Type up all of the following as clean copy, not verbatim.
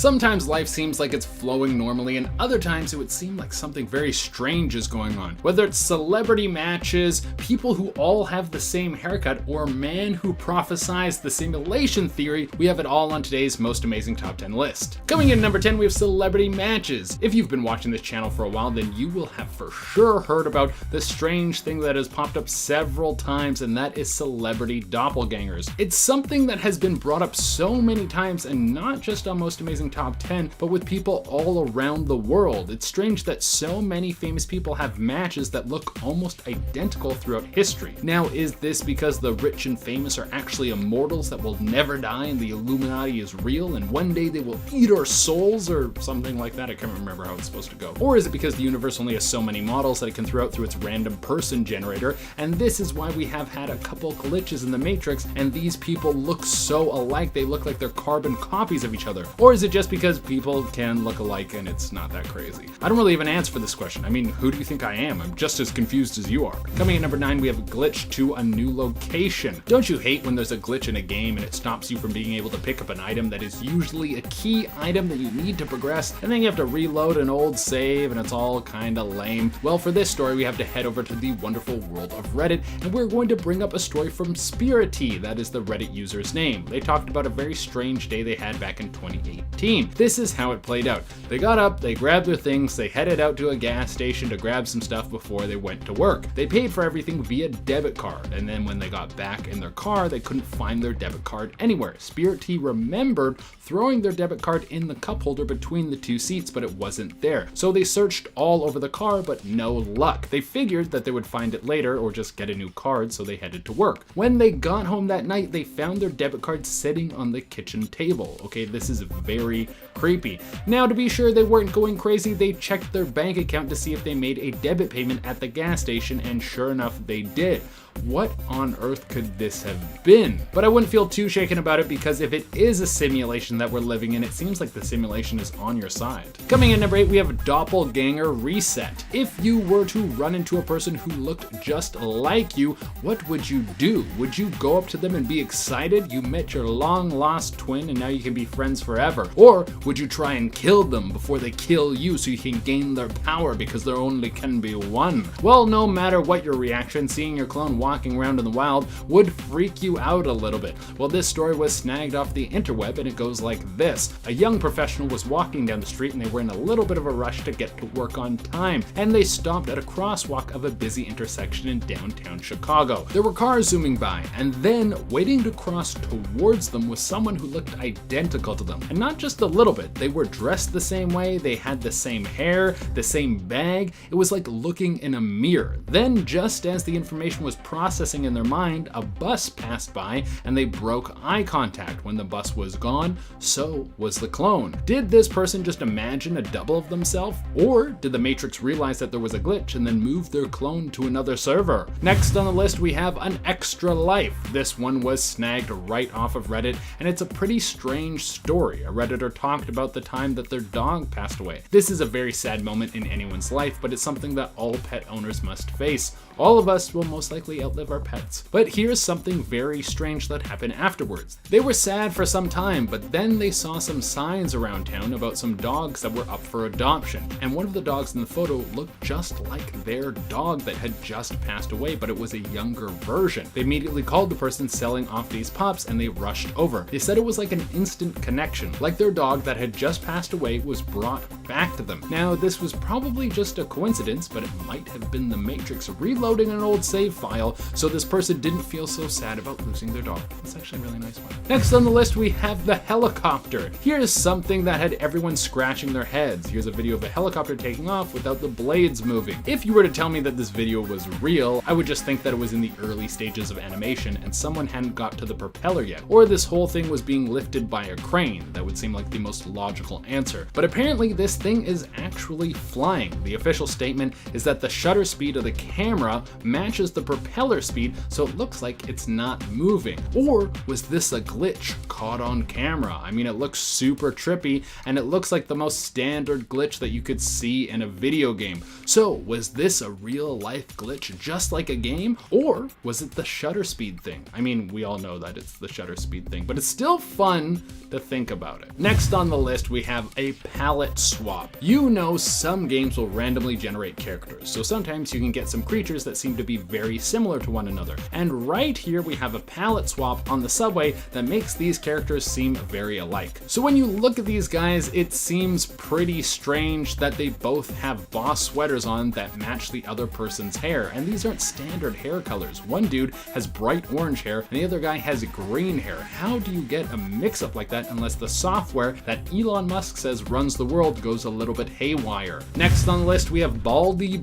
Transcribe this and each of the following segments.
Sometimes life seems like it's flowing normally, and other times it would seem like something very strange is going on. Whether it's celebrity matches, people who all have the same haircut, or a man who prophesies the simulation theory, we have it all on today's most amazing top 10 list. Coming in number 10, we have celebrity matches. If you've been watching this channel for a while, then you will have for sure heard about the strange thing that has popped up several times, and that is celebrity doppelgangers. It's something that has been brought up so many times, and not just on Most Amazing Top 10, but with people all around the world. It's strange that so many famous people have matches that look almost identical throughout history. Now, is this because the rich and famous are actually immortals that will never die and the Illuminati is real and one day they will eat our souls or something like that? I can't remember how it's supposed to go. Or is it because the universe only has so many models that it can throw out through its random person generator, and this is why we have had a couple glitches in the Matrix and these people look so alike, they look like they're carbon copies of each other? Or is it just because people can look alike and it's not that crazy? I don't really have an answer for this question. I mean, who do you think I am? I'm just as confused as you are. Coming in number 9, we have a glitch to a new location. Don't you hate when there's a glitch in a game and it stops you from being able to pick up an item that is usually a key item that you need to progress, and then you have to reload an old save and it's all kinda lame? Well, for this story, we have to head over to the wonderful world of Reddit, and we're going to bring up a story from Spirity, that is the Reddit user's name. They talked about a very strange day they had back in 2018. This is how it played out. They got up, they grabbed their things, they headed out to a gas station to grab some stuff before they went to work. They paid for everything via debit card, and then when they got back in their car, they couldn't find their debit card anywhere. Spirity remembered throwing their debit card in the cup holder between the two seats, but it wasn't there. So they searched all over the car, but no luck. They figured that they would find it later or just get a new card, so they headed to work. When they got home that night, they found their debit card sitting on the kitchen table. Okay, this is very creepy. Now, to be sure they weren't going crazy, they checked their bank account to see if they made a debit payment at the gas station, and sure enough, they did. What on earth could this have been? But I wouldn't feel too shaken about it, because if it is a simulation that we're living in, it seems like the simulation is on your side. Coming in number 8, we have Doppelganger Reset. If you were to run into a person who looked just like you, what would you do? Would you go up to them and be excited you met your long lost twin and now you can be friends forever? Or would you try and kill them before they kill you so you can gain their power, because there only can be one? Well, no matter what your reaction, seeing your clone walking around in the wild would freak you out a little bit. Well, this story was snagged off the interweb, and it goes like this. A young professional was walking down the street and they were in a little bit of a rush to get to work on time, and they stopped at a crosswalk of a busy intersection in downtown Chicago. There were cars zooming by, and then waiting to cross towards them was someone who looked identical to them. And not just a little bit, they were dressed the same way, they had the same hair, the same bag. It was like looking in a mirror. Then, just as the information was processing in their mind, a bus passed by and they broke eye contact. When the bus was gone, so was the clone. Did this person just imagine a double of themselves? Or did the Matrix realize that there was a glitch and then move their clone to another server? Next on the list, we have an extra life. This one was snagged right off of Reddit, and it's a pretty strange story. A Redditor talked about the time that their dog passed away. This is a very sad moment in anyone's life, but it's something that all pet owners must face. All of us will most likely outlive our pets. But here's something very strange that happened afterwards. They were sad for some time, but then they saw some signs around town about some dogs that were up for adoption. And one of the dogs in the photo looked just like their dog that had just passed away, but it was a younger version. They immediately called the person selling off these pups and they rushed over. They said it was like an instant connection, like their dog that had just passed away was brought back to them. Now, this was probably just a coincidence, but it might have been the Matrix reloading an old save file, so this person didn't feel so sad about losing their dog. That's actually a really nice one. Next on the list, we have the helicopter. Here's something that had everyone scratching their heads. Here's a video of a helicopter taking off without the blades moving. If you were to tell me that this video was real, I would just think that it was in the early stages of animation and someone hadn't got to the propeller yet, or this whole thing was being lifted by a crane. That would seem like the most logical answer. But apparently this thing is actually flying. The official statement is that the shutter speed of the camera matches the propeller speed, so it looks like it's not moving. Or was this a glitch caught on camera? I mean, it looks super trippy, and it looks like the most standard glitch that you could see in a video game. So was this a real life glitch just like a game, or was it the shutter speed thing? I mean, we all know that it's the shutter speed thing, but it's still fun to think about it. Next Next on the list, we have a palette swap. You know some games will randomly generate characters, so sometimes you can get some creatures that seem to be very similar to one another. And right here we have a palette swap on the subway that makes these characters seem very alike. So when you look at these guys, it seems pretty strange that they both have boss sweaters on that match the other person's hair, and these aren't standard hair colors. One dude has bright orange hair and the other guy has green hair. How do you get a mix-up like that unless the software that Elon Musk says runs the world goes a little bit haywire? Next on the list, we have Baldy.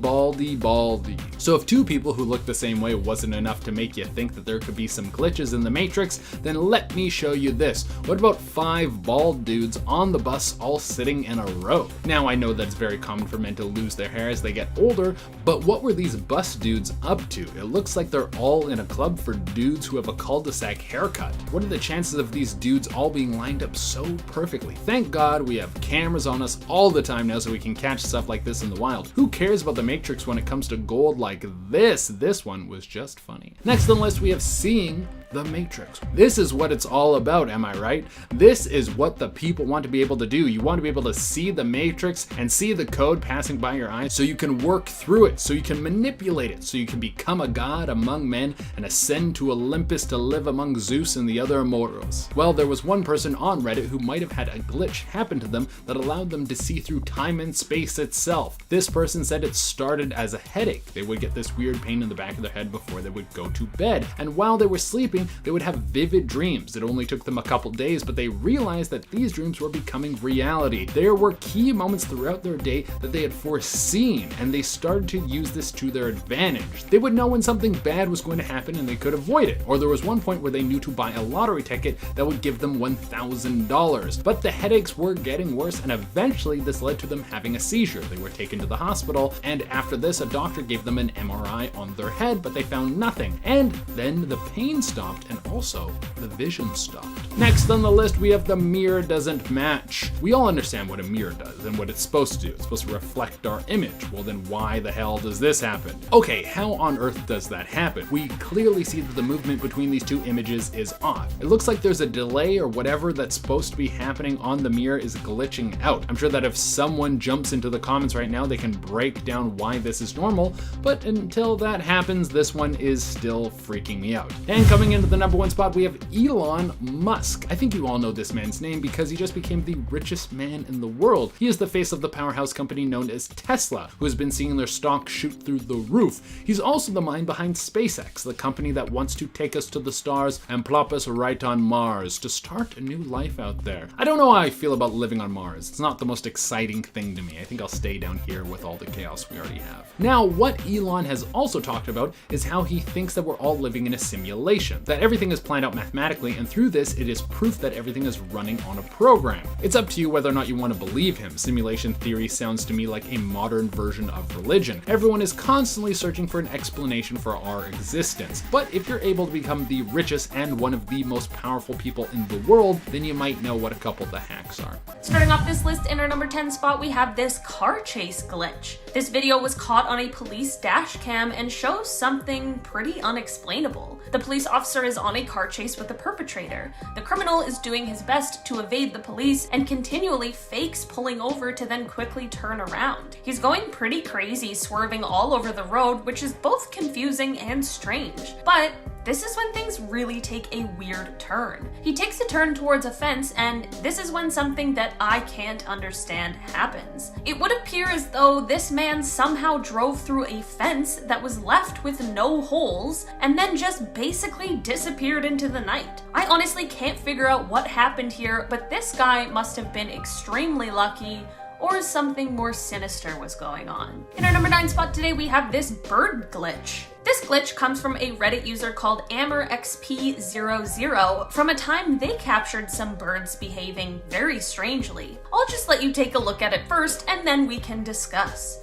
So if two people who look the same way wasn't enough to make you think that there could be some glitches in the Matrix, then let me show you this. What about 5 bald dudes on the bus all sitting in a row? Now I know that it's very common for men to lose their hair as they get older, but what were these bus dudes up to? It looks like they're all in a club for dudes who have a cul-de-sac haircut. What are the chances of these dudes all being lined up so perfectly? Thank God we have cameras on us all the time now so we can catch stuff like this in the wild. Who cares about the Matrix when it comes to gold like this? This one was just funny. Next on the list, we have Seeing the Matrix. This is what it's all about, am I right? This is what the people want to be able to do. You want to be able to see the Matrix and see the code passing by your eyes so you can work through it, so you can manipulate it, so you can become a god among men and ascend to Olympus to live among Zeus and the other immortals. Well, there was one person on Reddit who might have had a glitch happen to them that allowed them to see through time and space itself. This person said it started as a headache. They would get this weird pain in the back of their head before they would go to bed, and while they were sleeping, they would have vivid dreams. It only took them a couple days, but they realized that these dreams were becoming reality. There were key moments throughout their day that they had foreseen, and they started to use this to their advantage. They would know when something bad was going to happen and they could avoid it. Or there was one point where they knew to buy a lottery ticket that would give them $1,000. But the headaches were getting worse, and eventually this led to them having a seizure. They were taken to the hospital, and after this, a doctor gave them an MRI on their head, but they found nothing. And then the pain stopped, and also the vision stopped. Next on the list, we have the mirror doesn't match. We all understand what a mirror does and what it's supposed to do. It's supposed to reflect our image. Well, then why the hell does this happen? Okay, how on earth does that happen? We clearly see that the movement between these two images is off. It looks like there's a delay or whatever that's supposed to be happening on the mirror is glitching out. I'm sure that if someone jumps into the comments right now, they can break down why this is normal, but until that happens, this one is still freaking me out. And coming into the number 1 spot, we have Elon Musk. I think you all know this man's name because he just became the richest man in the world. He is the face of the powerhouse company known as Tesla, who has been seeing their stock shoot through the roof. He's also the mind behind SpaceX, the company that wants to take us to the stars and plop us right on Mars to start a new life out there. I don't know how I feel about living on Mars. It's not the most exciting thing to me. I think I'll stay down here with all the chaos we already have. Now, what Elon has also talked about is how he thinks that we're all living in a simulation, that everything is planned out mathematically, and through this, it is proof that everything is running on a program. It's up to you whether or not you want to believe him. Simulation theory sounds to me like a modern version of religion. Everyone is constantly searching for an explanation for our existence. But if you're able to become the richest and one of the most powerful people in the world, then you might know what a couple of the hacks are. Starting off this list, in our number 10 spot, we have this car chase glitch. This video was caught on a police dash cam and shows something pretty unexplainable. The police officer is on a car chase with the perpetrator. The criminal is doing his best to evade the police and continually fakes pulling over to then quickly turn around. He's going pretty crazy, swerving all over the road, which is both confusing and strange. But this is when things really take a weird turn. He takes a turn towards a fence, and this is when something that I can't understand happens. It would appear as though this man somehow drove through a fence that was left with no holes, and then just basically disappeared into the night. I honestly can't figure out what happened here, but this guy must have been extremely lucky, or something more sinister was going on. In our number 9 spot today, we have this bird glitch. This glitch comes from a Reddit user called AmmerXP00 from a time they captured some birds behaving very strangely. I'll just let you take a look at it first, and then we can discuss.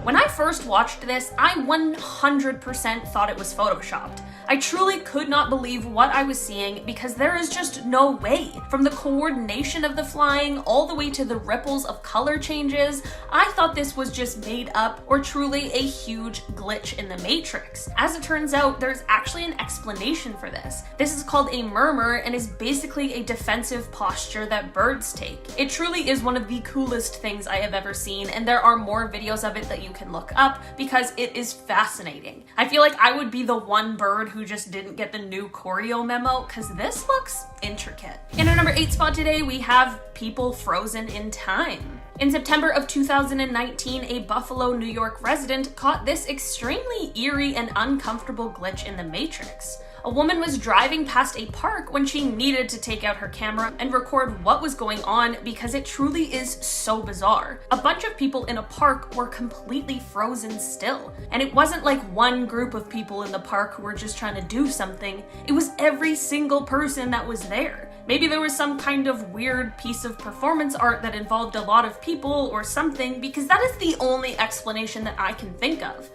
When I first watched this, I 100% thought it was photoshopped. I truly could not believe what I was seeing because there is just no way. From the coordination of the flying all the way to the ripples of color changes, I thought this was just made up or truly a huge glitch in the Matrix. As it turns out, there's actually an explanation for this. This is called a murmur and is basically a defensive posture that birds take. It truly is one of the coolest things I have ever seen, and there are more videos of it that you can look up because it is fascinating. I feel like I would be the one bird who just didn't get the new choreo memo because this looks intricate. In our number 8 spot today, we have people frozen in time. In September of 2019, a Buffalo, New York resident caught this extremely eerie and uncomfortable glitch in the Matrix. A woman was driving past a park when she needed to take out her camera and record what was going on because it truly is so bizarre. A bunch of people in a park were completely frozen still. And it wasn't like one group of people in the park who were just trying to do something. It was every single person that was there. Maybe there was some kind of weird piece of performance art that involved a lot of people or something, because that is the only explanation that I can think of.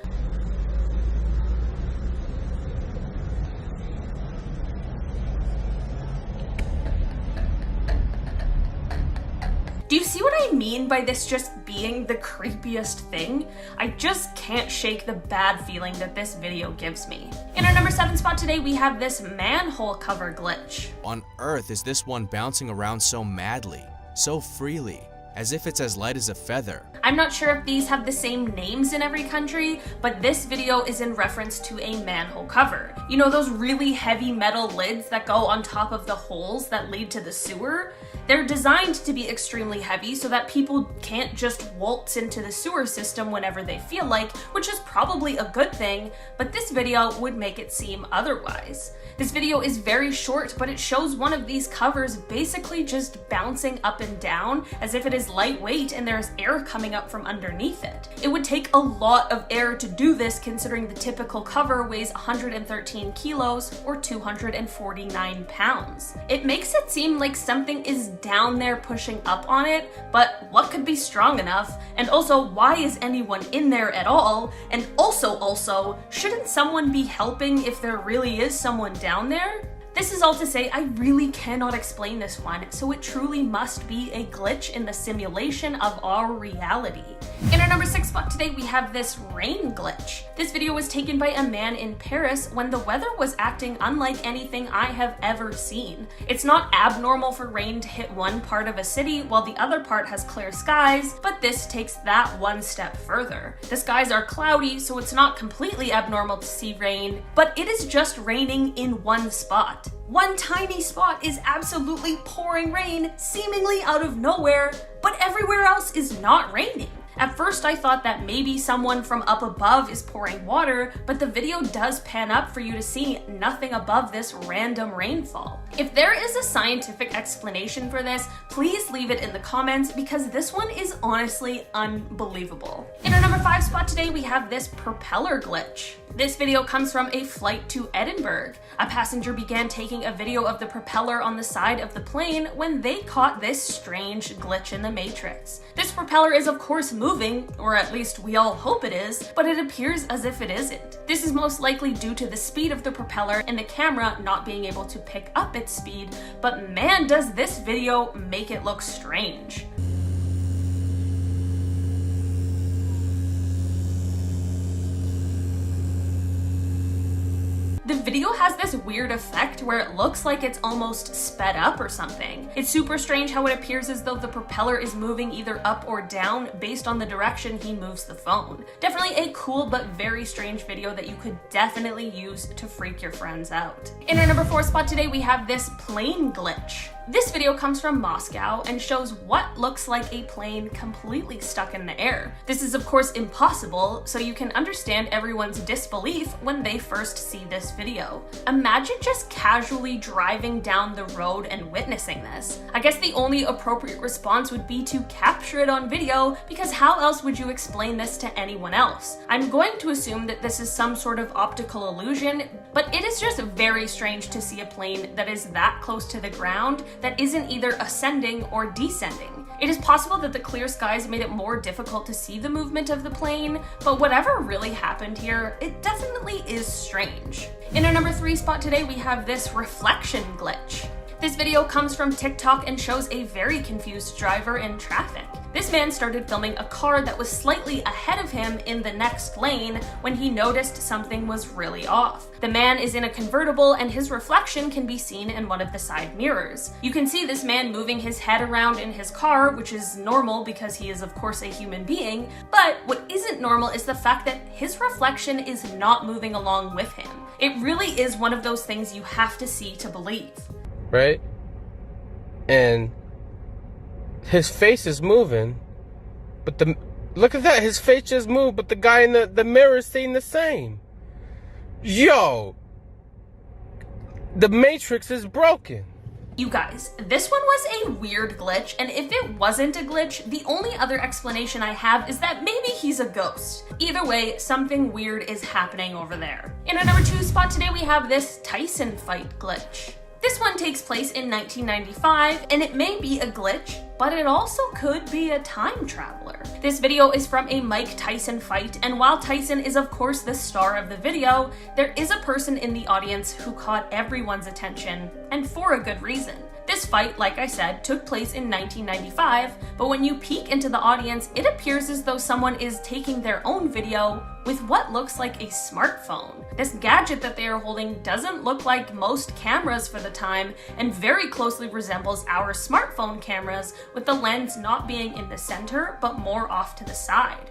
Do you see what I mean by this just being the creepiest thing? I just can't shake the bad feeling that this video gives me. In our number 7 spot today, we have this manhole cover glitch. On Earth is this one bouncing around so madly, so freely, as if it's as light as a feather. I'm not sure if these have the same names in every country, but this video is in reference to a manhole cover. You know those really heavy metal lids that go on top of the holes that lead to the sewer? They're designed to be extremely heavy so that people can't just waltz into the sewer system whenever they feel like, which is probably a good thing, but this video would make it seem otherwise. This video is very short, but it shows one of these covers basically just bouncing up and down as if it is lightweight and there's air coming up from underneath it. It would take a lot of air to do this, considering the typical cover weighs 113 kilos or 249 pounds. It makes it seem like something is down there pushing up on it, but what could be strong enough? And also, why is anyone in there at all? And also, shouldn't someone be helping if there really is someone down there? This is all to say, I really cannot explain this one, so it truly must be a glitch in the simulation of our reality. In our number 6 spot today, we have this rain glitch. This video was taken by a man in Paris when the weather was acting unlike anything I have ever seen. It's not abnormal for rain to hit one part of a city while the other part has clear skies, but this takes that one step further. The skies are cloudy, so it's not completely abnormal to see rain, but it is just raining in one spot. One tiny spot is absolutely pouring rain, seemingly out of nowhere, but everywhere else is not raining. At first I thought that maybe someone from up above is pouring water, but the video does pan up for you to see nothing above this random rainfall. If there is a scientific explanation for this, please leave it in the comments because this one is honestly unbelievable. In our number 5 spot today, we have this propeller glitch. This video comes from a flight to Edinburgh. A passenger began taking a video of the propeller on the side of the plane when they caught this strange glitch in the Matrix. This propeller is of course moving, or at least we all hope it is, but it appears as if it isn't. This is most likely due to the speed of the propeller and the camera not being able to pick up its speed, but man does this video make it look strange. The video has this weird effect where it looks like it's almost sped up or something. It's super strange how it appears as though the propeller is moving either up or down based on the direction he moves the phone. Definitely a cool but very strange video that you could definitely use to freak your friends out. In our number 4 spot today, we have this plane glitch. This video comes from Moscow and shows what looks like a plane completely stuck in the air. This is of course impossible, so you can understand everyone's disbelief when they first see this video. Imagine just casually driving down the road and witnessing this. I guess the only appropriate response would be to capture it on video, because how else would you explain this to anyone else? I'm going to assume that this is some sort of optical illusion, but it is just very strange to see a plane that is that close to the ground that isn't either ascending or descending. It is possible that the clear skies made it more difficult to see the movement of the plane, but whatever really happened here, it definitely is strange. In our number 3 spot today, we have this reflection glitch. This video comes from TikTok and shows a very confused driver in traffic. This man started filming a car that was slightly ahead of him in the next lane when he noticed something was really off. The man is in a convertible and his reflection can be seen in one of the side mirrors. You can see this man moving his head around in his car, which is normal because he is of course a human being, but what isn't normal is the fact that his reflection is not moving along with him. It really is one of those things you have to see to believe. Right? And his face is moving, but look at that, his face just moved, but the guy in the mirror is seeing the same. Yo, the Matrix is broken. You guys, this one was a weird glitch, and if it wasn't a glitch, the only other explanation I have is that maybe he's a ghost. Either way, something weird is happening over there. In our number 2 spot today, we have this Tyson Fight glitch. This one takes place in 1995, and it may be a glitch, but it also could be a time traveler. This video is from a Mike Tyson fight, and while Tyson is of course the star of the video, there is a person in the audience who caught everyone's attention, and for a good reason. This fight, like I said, took place in 1995, but when you peek into the audience, it appears as though someone is taking their own video with what looks like a smartphone. This gadget that they are holding doesn't look like most cameras for the time and very closely resembles our smartphone cameras, with the lens not being in the center but more off to the side.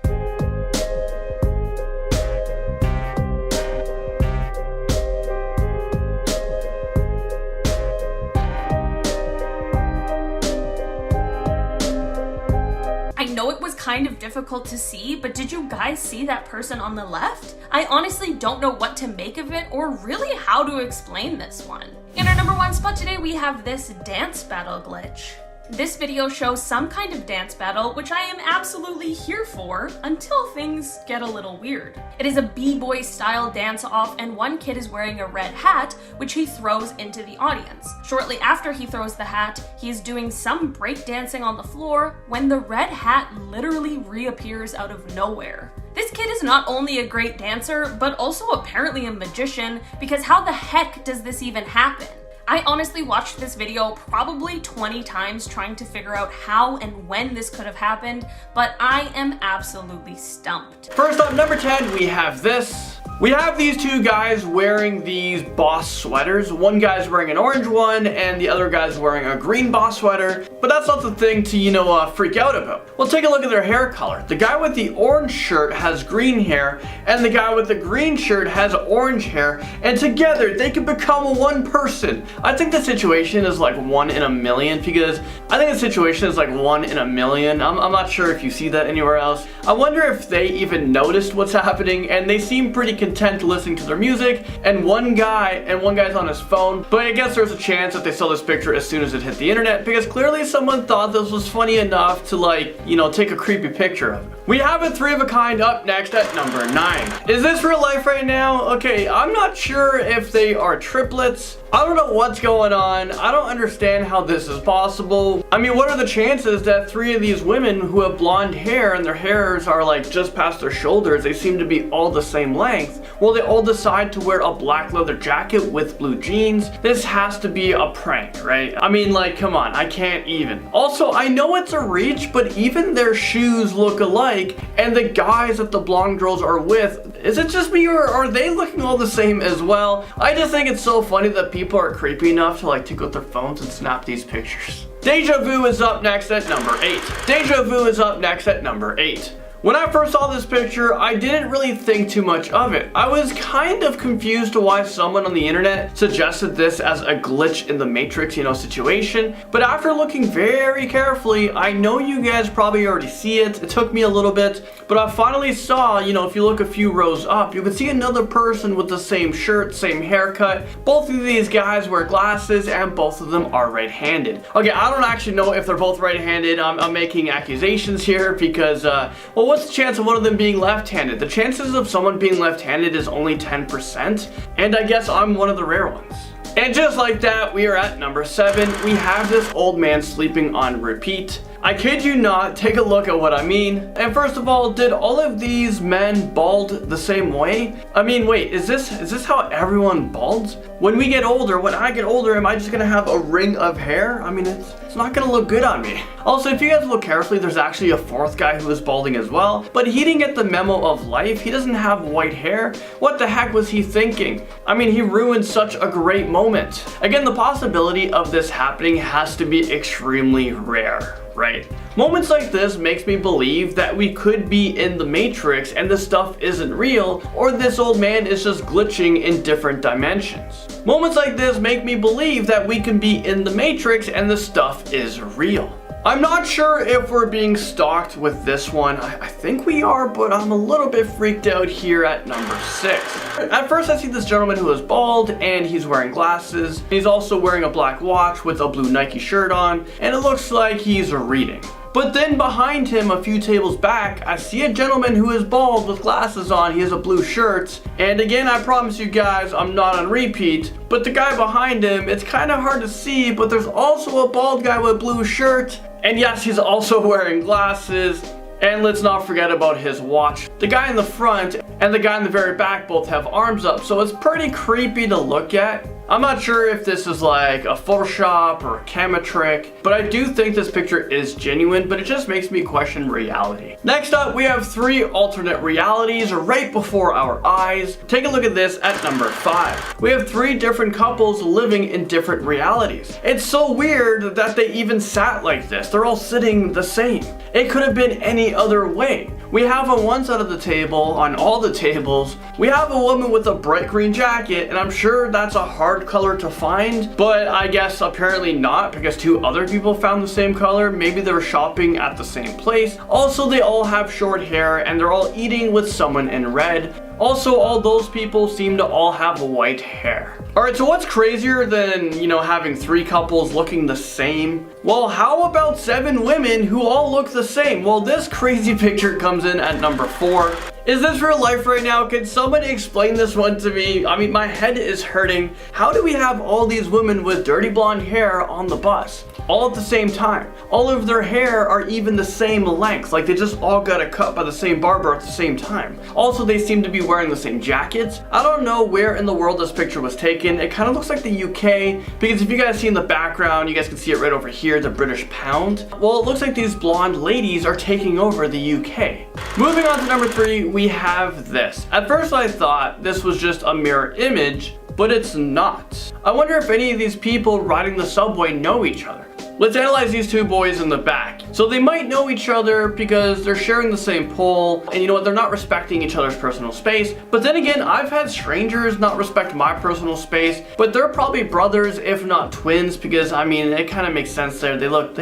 I know it was kind of difficult to see, but did you guys see that person on the left? I honestly don't know what to make of it or really how to explain this one. In our number 1 spot today, we have this dance battle glitch. This video shows some kind of dance battle, which I am absolutely here for until things get a little weird. It is a b-boy style dance-off, and one kid is wearing a red hat, which he throws into the audience. Shortly after he throws the hat, he is doing some breakdancing on the floor when the red hat literally reappears out of nowhere. This kid is not only a great dancer, but also apparently a magician, because how the heck does this even happen? I honestly watched this video probably 20 times trying to figure out how and when this could have happened, but I am absolutely stumped. First up, number 10, we have this. We have these two guys wearing these boss sweaters. One guy's wearing an orange one and the other guy's wearing a green boss sweater. But that's not the thing to, freak out about. Well, take a look at their hair color. The guy with the orange shirt has green hair and the guy with the green shirt has orange hair. And together they could become one person. I think the situation is like 1 in a million because I think the situation is like 1 in a million. I'm not sure if you see that anywhere else. I wonder if they even noticed what's happening, and they seem pretty content listening to their music, and one guy's on his phone, but I guess there's a chance that they saw this picture as soon as it hit the internet because clearly someone thought this was funny enough to take a creepy picture of it. We have a 3 of a kind up next at number 9. Is this real life right now? Okay, I'm not sure if they are triplets. I don't know what's going on. I don't understand how this is possible. I mean, what are the chances that 3 of these women who have blonde hair and their hairs are like just past their shoulders, they seem to be all the same length, well, they all decide to wear a black leather jacket with blue jeans? This has to be a prank, right? I mean, like, come on, I can't even. Also, I know it's a reach, but even their shoes look alike, and the guys that the blonde girls are with, is it just me or are they looking all the same as well? I just think it's so funny that people are creepy enough to take out their phones and snap these pictures. Deja Vu is up next at number 8. Deja Vu is up next at number 8. When I first saw this picture, I didn't really think too much of it. I was kind of confused to why someone on the internet suggested this as a glitch in the Matrix, situation. But after looking very carefully, I know you guys probably already see it. It took me a little bit, but I finally saw, if you look a few rows up, you can see another person with the same shirt, same haircut. Both of these guys wear glasses and both of them are right-handed. Okay, I don't actually know if they're both right-handed. I'm making accusations here because, well, what's the chance of one of them being left-handed? The chances of someone being left-handed is only 10%, and I guess I'm one of the rare ones. And just like that, we are at number 7. We have this old man sleeping on repeat. I kid you not, take a look at what I mean. And first of all, did all of these men bald the same way? I mean, wait, is this how everyone balds? When we get older, when I get older, am I just gonna have a ring of hair? I mean, it's not gonna look good on me. Also, if you guys look carefully, there's actually a fourth guy who is balding as well, but he didn't get the memo of life. He doesn't have white hair. What the heck was he thinking? I mean, he ruined such a great moment. Again, the possibility of this happening has to be extremely rare, right? Moments like this makes me believe that we could be in the Matrix and this stuff isn't real, or this old man is just glitching in different dimensions. Moments like this make me believe that we can be in the Matrix and this stuff is real. I'm not sure if we're being stalked with this one. I think we are, but I'm a little bit freaked out here at number 6. At first I see this gentleman who is bald and he's wearing glasses. He's also wearing a black watch with a blue Nike shirt on, and it looks like he's reading. But then behind him, a few tables back, I see a gentleman who is bald with glasses on. He has a blue shirt. And again, I promise you guys, I'm not on repeat. But the guy behind him, it's kind of hard to see, but there's also a bald guy with a blue shirt. And yes, he's also wearing glasses. And let's not forget about his watch. The guy in the front and the guy in the very back both have arms up, so it's pretty creepy to look at. I'm not sure if this is like a Photoshop or a camera trick, but I do think this picture is genuine, but it just makes me question reality. Next up, we have 3 alternate realities right before our eyes. Take a look at this at number 5. We have 3 different couples living in different realities. It's so weird that they even sat like this. They're all sitting the same. It could have been any other way. We have on one side of the table, on all the tables, we have a woman with a bright green jacket, and I'm sure that's a hard color to find, but I guess apparently not, because 2 other people found the same color. Maybe they were shopping at the same place. Also, they all have short hair and they're all eating with someone in red. Also, all those people seem to all have white hair. Alright, so what's crazier than, having 3 couples looking the same? Well, how about 7 women who all look the same? Well, this crazy picture comes in at number 4. Is this real life right now? Can somebody explain this one to me? I mean, my head is hurting. How do we have all these women with dirty blonde hair on the bus? All at the same time. All of their hair are even the same length. Like they just all got it cut by the same barber at the same time. Also, they seem to be wearing the same jackets. I don't know where in the world this picture was taken. It kind of looks like the UK, because if you guys see in the background, you guys can see it right over here, the British pound. Well, it looks like these blonde ladies are taking over the UK. Moving on to number 3, we have this. At first I thought this was just a mirror image, but it's not. I wonder if any of these people riding the subway know each other. Let's analyze these 2 boys in the back. So they might know each other because they're sharing the same pole, and you know what, they're not respecting each other's personal space. But then again, I've had strangers not respect my personal space, but they're probably brothers, if not twins, because I mean, it kind of makes sense there. They look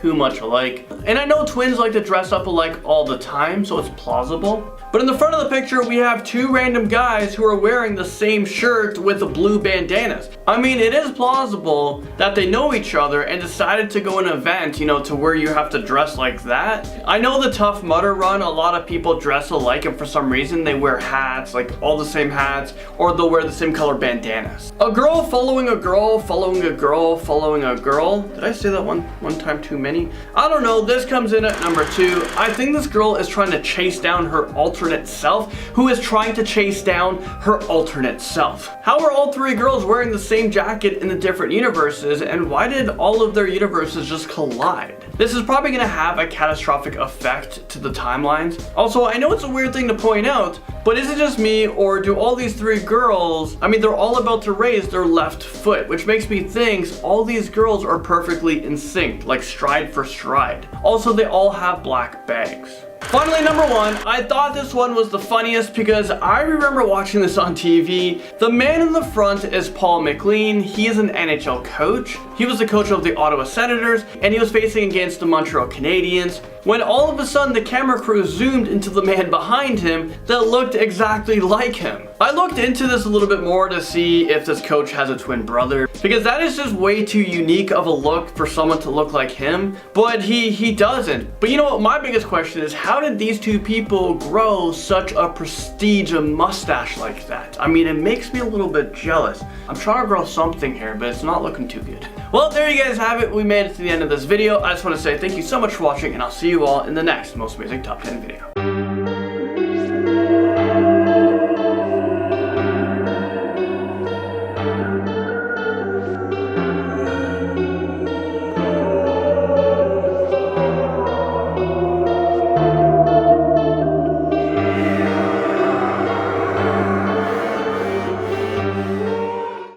too much alike. And I know twins like to dress up alike all the time, so it's plausible. But in the front of the picture, we have 2 random guys who are wearing the same shirt with the blue bandanas. I mean, it is plausible that they know each other and decided to go an event, to where you have to dress like that. I know the Tough Mudder run, a lot of people dress alike, and for some reason they wear hats, like all the same hats, or they'll wear the same color bandanas. A girl following a girl, following a girl, following a girl. Did I say that one time too many? I don't know. This comes in at number 2. I think this girl is trying to chase down her alternate self, who is trying to chase down her alternate self. How are all 3 girls wearing the same jacket in the different universes, and why did all of their universes just collide? This is probably going to have a catastrophic effect to the timelines. Also, I know it's a weird thing to point out, but is it just me, or do all these 3 girls, I mean, they're all about to raise their left foot, which makes me think all these girls are perfectly in sync, like stride for stride. Also, they all have black bags. Finally, number 1, I thought this one was the funniest because I remember watching this on TV. The man in the front is Paul McLean. He is an NHL coach. He was the coach of the Ottawa Senators, and he was facing against the Montreal Canadiens, when all of a sudden the camera crew zoomed into the man behind him that looked exactly like him. I looked into this a little bit more to see if this coach has a twin brother, because that is just way too unique of a look for someone to look like him, but he doesn't. But you know what, my biggest question is, how did these 2 people grow such a prestige mustache like that? I mean, it makes me a little bit jealous. I'm trying to grow something here, but it's not looking too good. Well, there you guys have it. We made it to the end of this video. I just want to say thank you so much for watching, and I'll see you all in the next most amazing top 10 video.